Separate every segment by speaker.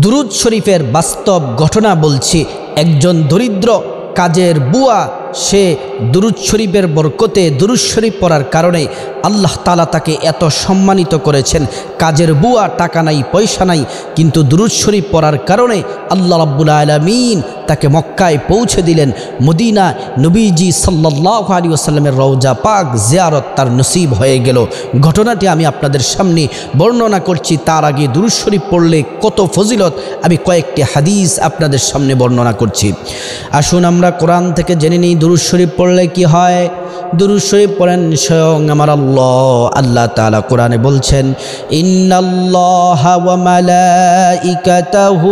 Speaker 1: দুরুদ শরীফের বাস্তব ঘটনা বলছি। একজন দরিদ্র কাজের বুয়া, সে দুরুদ শরীফের বরকতে দুরুদ শরীফ পড়ার কারণে আল্লাহ তাআলা তাকে এত সম্মানিত করেছেন। কাজের বুয়া, টাকা নাই পয়সা নাই, কিন্তু দুরুদ শরীফ পড়ার কারণে আল্লাহ রাব্বুল আলামিন তাকে মক্কায় পৌঁছে দিলেন। মদিনা নবীজি সাল্লাল্লাহু আলাইহি ওয়াসাল্লামের রওজা পাক জিয়ারত তার নসিব হয়ে গেল। ঘটনাটি আমি আপনাদের সামনে বর্ণনা করছি। তার আগে দুরুদ শরীফ পড়লে কত ফজিলত আমি কয়েকটি হাদিস আপনাদের সামনে বর্ণনা করছি। আসুন আমরা কোরআন থেকে জেনে নিই দুরুদ শরীফ পড়লে কি হয়। দুরুদ শরীফ পড়েন স্বয়ং আমার আল্লাহ তাআলা কোরআনে বলছেন, ইন্নাল্লাহা ওয়া মালাইকাতাহু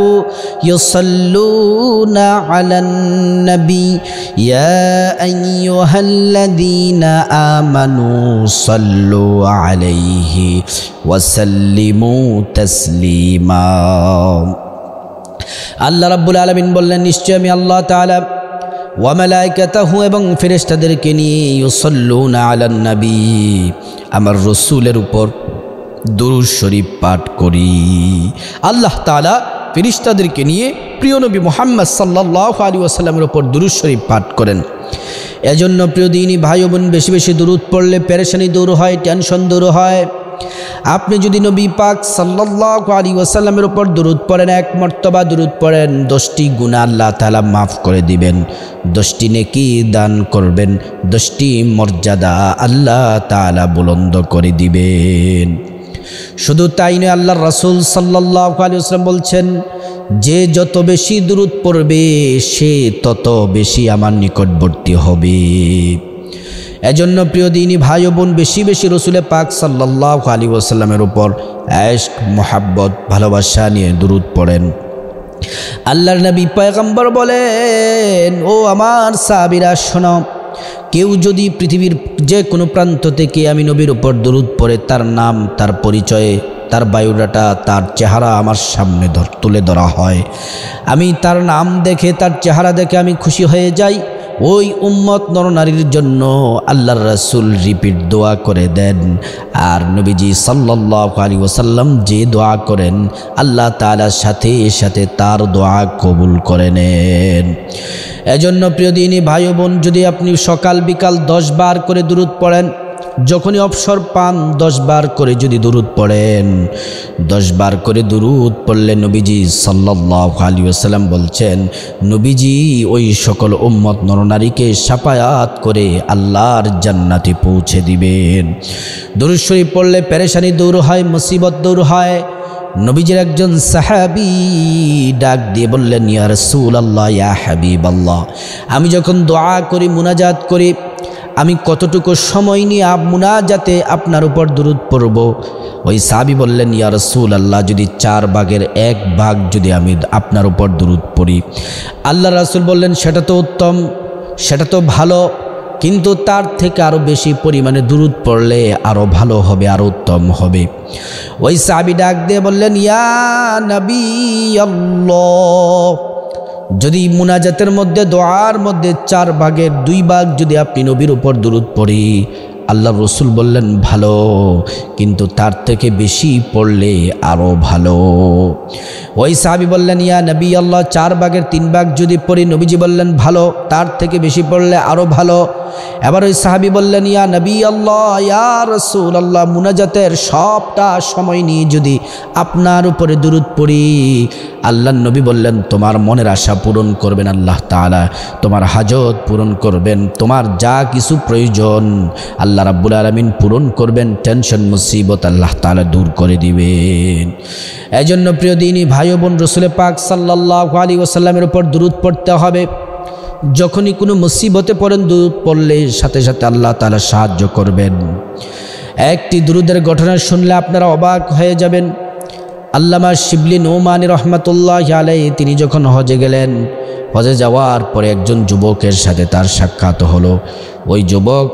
Speaker 1: ইউসাল্লুনা আলান নবী ইয়া আইয়ুহাল্লাযীনা আমানু সাল্লু আলাইহি ওয়া সাল্লিমু তাসলিমা। আল্লাহ রাব্বুল আলামিন বললেন, নিশ্চয় আমি আল্লাহ তাআলা ওয়া মালাইকাতাহু এবং ফেরেশতাদেরকে নিয়ে ইউসাল্লুনা আলান নবী, আমার রাসূলের উপর দুরূদ শরীফ পাঠ করি। আল্লাহ তাআলা ফেরেশতাদেরকে নিয়ে প্রিয় নবী মুহাম্মদ সাল্লাল্লাহু আলাইহি ওয়াসাল্লামের উপর দুরূদ শরীফ পাঠ করেন। এজন্য প্রিয় দিনী ভাই বোন, বেশি বেশি দুরূদ পড়লে পেরেশানি দূর হয়, টেনশন দূর হয়। আপনি যদি নবী পাক সাল্লাল্লাহু আলাইহি ওয়াসাল্লামের উপর দুরূদ পড়েন, এক মর্তবা দুরূদ পড়েন, 10টি গুনাহ আল্লাহ তাআলা মাফ করে দিবেন, 10টি নেকি দান করবেন, 10টি মর্যাদা আল্লাহ তাআলা বুলন্দ করে দিবেন। শুধু তাই নয়, আল্লাহর রাসূল সাল্লাল্লাহু আলাইহি ওয়াসাল্লাম বলছেন, যে যত বেশি দুরূদ পড়বে সে তত বেশি আমার নিকটবর্তী হবে। এজন্য প্রিয় দিনী ভাই বোন, বেশি বেশি রাসূল পাক সাল্লাল্লাহু আলাইহি ওয়াসাল্লামের উপর ইশক, মোহাব্বত, ভালোবাসা নিয়ে দুরূদ পড়েন। আল্লাহর নবী পয়গম্বর বলেন, ও আমার সাহাবীরা শোনো, কেউ যদি পৃথিবীর যে কোনো প্রান্ত থেকে আমি নবীর উপর দুরূদ পড়ে তার নাম, তার পরিচয়ে, তার বায়োডাটা, তার চেহারা আমার সামনে তুলে ধরা হয়, আমি তার নাম দেখে, তার চেহারা দেখে আমি খুশি হয়ে যাই। ওই উম্মত নরনারীর জন্য আল্লাহর রাসূল রিপিট দোয়া করে দেন। আর নবীজি সাল্লাল্লাহু আলাইহি ওয়াসাল্লাম যে দোয়া করেন, আল্লাহ তাআলার সাথে সাথে তার দোয়া কবুল করে নেন। এজন্য প্রিয় দিনী ভাই বোন, যদি আপনি সকাল বিকাল 10 বার করে দুরূদ পড়েন, যখনই অবসর পান 10 বার করে যদি দুরূদ পড়েন, 10 বার করে দুরূদ পড়লে নবীজি সাল্লাল্লাহু আলাইহি ওয়াসাল্লাম বলছেন, নবীজি ওই সকল উম্মত নরনারীকে শাফায়াত করে আল্লাহর জান্নাতে পৌঁছে দিবেন। দুরূদ শরীফ পড়লে পেরেশানি দূর হয়, মুসিবত দূর হয়। নবীজির একজন সাহাবী ডাক দিয়ে বললেন, ইয়া রাসূলুল্লাহ, ইয়া হাবিবাল্লাহ, আমি যখন দোয়া করি, মুনাজাত করি, আমি কতটুকু সময় নিয়ে মুনাজাতে আপনার উপর দুরূদ পড়ব? ওই সাহাবী বললেন, ইয়া রাসূলুল্লাহ, যদি 4 ভাগের 1 ভাগ যদি আমি আপনার উপর দুরূদ পড়ি। আল্লাহ রাসূল বললেন, সেটা তো উত্তম, সেটা তো ভালো, কিন্তু তার থেকে আরও বেশি পরিমাণে দুরূদ পড়লে আরও ভালো হবে, আরও উত্তম হবে। ওই সাহাবী ডাক দিয়ে বললেন, ইয়া নবী আল্লাহ, যদি মুনাজাতের মধ্যে, দোয়ার মধ্যে 4 ভাগের 2 ভাগ যদি আপনি নবীর উপর দুরূদ পড়ি, আল্লাহ রসুল বললেন ভালো, কিন্তু তার থেকে বেশি পড়লে আরও ভালো। ওই সাহাবী বললেন, ইয়া নবী আল্লাহ, 4 ভাগের 3 ভাগ যদি পড়ি, নবীজি বললেন ভালো, তার থেকে বেশি পড়লে আরও ভালো। এবার ওই সাহাবী বললেন, ইয়া নবী আল্লাহ, ইয়া রাসূল আল্লাহ, মুনাজাতের সবটা সময় নিয়ে যদি আপনার উপরে দুরূদ পড়ি, আল্লাহর নবী বললেন, তোমার মনের আশা পূরণ করবেন আল্লাহ তাআলা, তোমার হাজত পূরণ করবেন, তোমার যা কিছু প্রয়োজন আল্লাহ রাব্বুল আলামিন পূরণ করবেন, টেনশন মুসিবত আল্লাহ তাআলা দূর করে দিবেন। এজন্য প্রিয় দিনী ভাই বোন, রাসূল পাক সাল্লাল্লাহু আলাইহি ওয়াসাল্লামের উপর দুরূদ পড়তে হবে। যখনই কোনো মুসিবতে পড়েন, দুরূদ পড়লে সাথে সাথে আল্লাহ তাআলা সাহায্য করবেন। একটি দুরূদের ঘটনা শুনলে আপনারা অবাক হয়ে যাবেন। আল্লামা শিবলি নোমানী রহমাতুল্লাহি আলাইহি, তিনি যখন হজে গেলেন, হজে যাওয়ার পরে একজন যুবকের সাথে তার সাক্ষাৎ হলো। ওই যুবক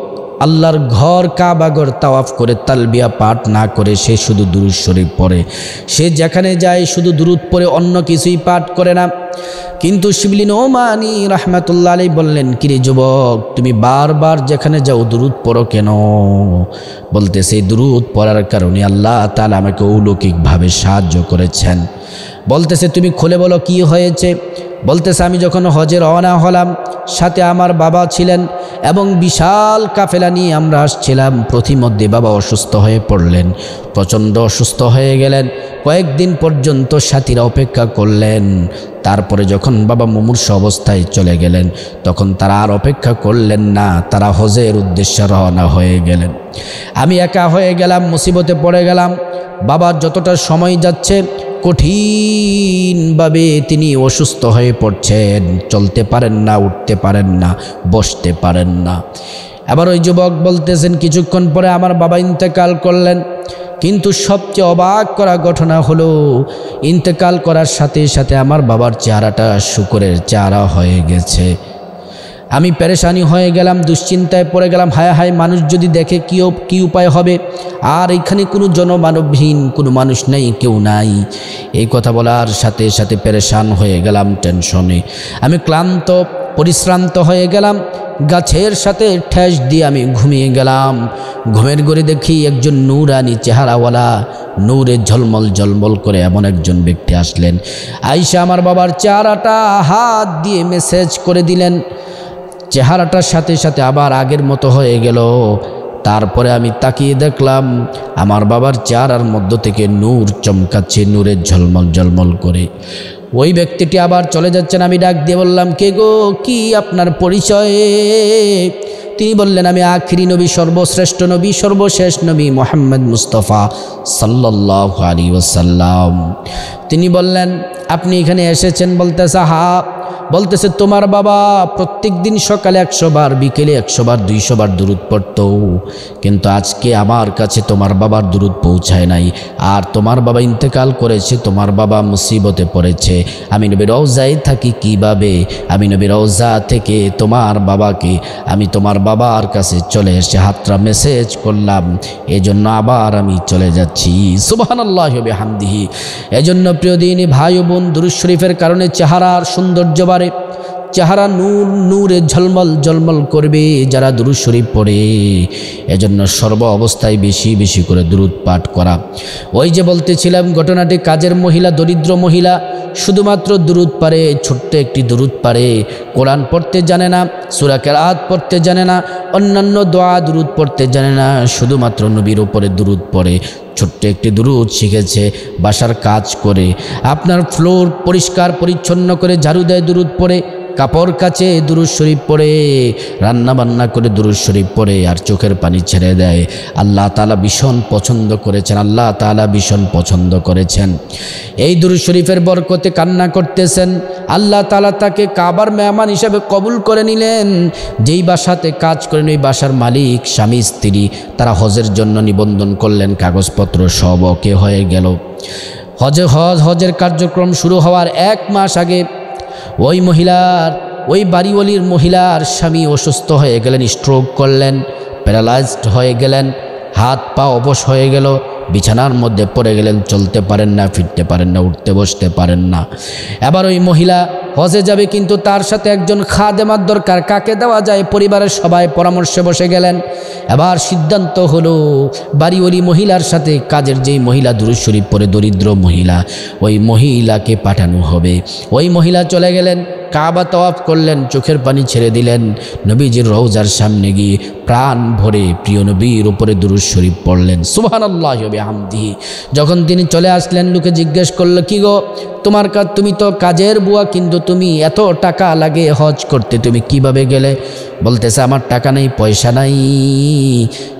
Speaker 1: আল্লাহর ঘর কাবাঘর তাওয়াফ করে তালবিয়া পাঠ না করে সে শুধু দুরূদ শরীফ পড়ে। সে যেখানে যায় শুধু দুরূদ পড়ে, অন্য কিছুই পাঠ করে না। কিন্তু শিবলি নোমানী রাহমাতুল্লাহ আলাইহি বললেন, কিরে যুবক, তুমি বারবার যেখানে যাও দুরূদ পড়ো কেন? বলতে, সেই দুরূদ পড়ার কারণে আল্লাহ তাআলা আমাকে অলৌকিকভাবে সাহায্য করেছেন। বলতেছে তুমি খুলে বলো কি হয়েছে। বলতেছে আমি যখন হজে রওনা হলাম, সাথে আমার বাবা ছিলেন এবং বিশাল কাফেলা নিয়ে আমরা আসছিলাম। প্রতিমধ্যে বাবা অসুস্থ হয়ে পড়লেন, প্রচণ্ড অসুস্থ হয়ে গেলেন। কয়েকদিন পর্যন্ত সাথীরা অপেক্ষা করলেন। তারপরে যখন বাবা মুমূর্ষ অবস্থায় চলে গেলেন, তখন তারা আর অপেক্ষা করলেন না, তারা হজের উদ্দেশ্যে রওনা হয়ে গেলেন। আমি একা হয়ে গেলাম, মুসিবতে পড়ে গেলাম। বাবার যতটা সময় যাচ্ছে কঠিনভাবে তিনি অসুস্থ হয়ে পড়ছেন, চলতে পারেন না, উঠতে পারেন না, বসতে পারেন না। আবার ওই যুবক বলতেছেন কিছুক্ষণ পরে আমার বাবা ইন্তেকাল করলেন। কিন্তু সবচেয়ে অবাক করা ঘটনা হলো, ইন্তেকাল করার সাথে সাথে আমার বাবার চেহারাটা শূকরের চেহারা হয়ে গেছে। আমি পেরেশানি হয়ে গেলাম, দুশ্চিন্তায় পড়ে গেলাম। হায় হায়, মানুষ যদি দেখে কি উপায় হবে? আর এখানে কোনো জনমানবহীন কোনো মানুষ নেই, কেউ নাই। এই কথা বলার সাথে সাথে পেরেশান হয়ে গেলাম, টেনশনে আমি ক্লান্ত পরিশ্রান্ত হয়ে গেলাম। গাছের সাথে ঠেস দিয়ে আমি ঘুমিয়ে গেলাম। ঘুমের ঘরে দেখি একজন নূরানি চেহারাওয়ালা, নূরে ঝলমল ঝলমল করে এমন একজন ব্যক্তি আসলেন। আইসা আমার বাবার চেহারাটা হাত দিয়ে মেসেজ করে দিলেন। চেহারাটার সাথে সাথে আবার আগের মতো হয়ে গেল। তারপরে আমি তাকিয়ে দেখলাম আমার বাবার চেহারার মধ্য থেকে নূর চমকাচ্ছে, নূরের ঝলমল ঝলমল করে। ওই ব্যক্তিটি আবার চলে যাচ্ছেন। আমি ডাক দিয়ে বললাম, কে গো, কি আপনার পরিচয়? তিনি বললেন, আমি আখিরি নবী, সর্বশ্রেষ্ঠ নবী, সর্বশেষ নবী মুহাম্মদ মুস্তাফা সাল্লাল্লাহু আলাইহি ওয়াসাল্লাম। তিনি বললেন, আপনি এখানে এসেছেন? বলতেছে হ্যাঁ। বলতেছে তোমার বাবা প্রত্যেক দিন সকালে 100 বার, বিকেলে 100 বার, 200 বার দুরূদ পড়তো, কিন্তু আজকে আমার কাছে তোমার বাবার দুরূদ পৌঁছায় নাই। আর তোমার বাবা ইন্তেকাল করেছে, তোমার বাবা মুসিবতে পড়েছে। আমি নবীর রওজায় থাকি কিভাবে? আমি নবীর রওজা থেকে তোমার বাবাকে, আমি তোমার বাবার কাছে চলে এসে হাতটা মেসেজ করলাম, এজন্য আবার আমি চলে যাচ্ছি। সুবহানাল্লাহি ওয়া বিহামদিহি। এজন্য প্রিয় দিনী ভাই ও বোন, দুরূদ শরীফের কারণে চেহারার সৌন্দর্য বাড়ে, চেহারা নূরে ঝলমল ঝলমল করবে যারা দুরূদ শরীফ পড়ে। এজন্য সর্ব অবস্থায় বেশি বেশি করে দুরূদ পাঠ করা। ওই যে বলতেছিলাম ঘটনাটি, কাজের মহিলা, দরিদ্র মহিলা, শুধুমাত্র দুরূদ পারে, ছোট্ট একটি দুরূদ পারে, কোরআন পড়তে জানে না, সূরা কিরাত পড়তে জানে না, অন্যান্য দোয়া দুরূদ পড়তে জানে না, শুধুমাত্র নবীর উপরে দুরূদ পড়ে। ছোট্ট একটি দুরূদ শিখেছে, বাসার কাজ করে, আপনার ফ্লোর পরিষ্কার পরিচ্ছন্ন করে ঝাড়ু দেয় দুরূদ পড়ে, কাপড় কাচে দুরূদ শরীফ পড়ে, রান্না বান্না করে দুরূদ শরীফ পড়ে, আর চোখের পানি ছেড়ে দেয়। আল্লাহ তাআলা ভীষণ পছন্দ করেছেন, আল্লাহ তাআলা ভীষণ পছন্দ করেছেন। এই দুরূদ শরীফের বরকতে কান্না করতেছেন, আল্লাহ তাআলা তাকে কাবার মেহমান হিসেবে কবুল করে নিলেন। যেই বাসাতে কাজ করেন ওই বাসার মালিক, স্বামী স্ত্রী, তারা হজের জন্য নিবন্ধন করলেন, কাগজপত্র সব ওকে হয়ে গেল। হজের কার্যক্রম শুরু হওয়ার 1 মাস আগে ওই মহিলার, ওই বাড়িওয়ালির মহিলার স্বামী অসুস্থ হয়ে গেলেন, স্ট্রোক করলেন, প্যারালাইজড হয়ে গেলেন, হাত পা অবশ হয়ে গেল, বিছানার মধ্যে পড়ে গেলেন, চলতে পারেন না, ফিরতে পারেন না, উঠতে বসতে পারেন না। এবার ওই মহিলা হজে যাবে, কিন্তু তার সাথে একজন খাদেমার দরকার, কাকে দেওয়া যায়? পরিবারের সবাই পরামর্শে বসে গেলেন। এবার সিদ্ধান্ত হলো বাড়িওয়ালি মহিলার সাথে কাজের যেই মহিলা দুরূদ শরীফ পড়ে, দরিদ্র মহিলা, ওই মহিলাকে পাঠানো হবে। ওই মহিলা চলে গেলেন, কাবা তওয়াফ করলেন, চোখের পানি ছেড়ে দিলেন, নবীজির রওজার সামনে গিয়ে প্রাণ ভরে প্রিয় নবীর উপরে দুরূদ শরীফ পড়লেন। সুবহানাল্লাহি ওয়া বিহামদিহি। যখন তিনি চলে আসলেন, লোকে জিজ্ঞেস করলো, কি গো, তুমি তো কাজের বুয়া, কিন্তু তুমি এত টাকা লাগে হজ করতে, তুমি কিভাবে গেলে? বলতেছে, আমার টাকা নেই, পয়সা নাই,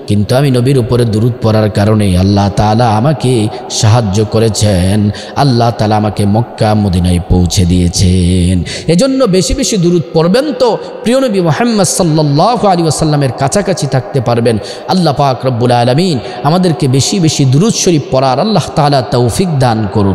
Speaker 1: কিন্তু আমি নবীর উপরে দুরূদ পড়ার কারণে আল্লাহ তাআলা আমাকে সাহায্য করেছেন, আল্লাহ তাআলা আমাকে মক্কা মদিনায় পৌঁছে দিয়েছেন। এজন্য বেশি বেশি দুরূদ পড়বেন, তো প্রিয় নবী মুহাম্মদ সাল্লাল্লাহু আলাইহি ওয়াসাল্লামের কাছাকাছি থাকতে পারবেন। আল্লাহ পাক রব্বুল আলামিন আমাদেরকে বেশি বেশি দুরূদ শরীফ পড়ার আল্লাহ তাআলা তৌফিক দান করুন।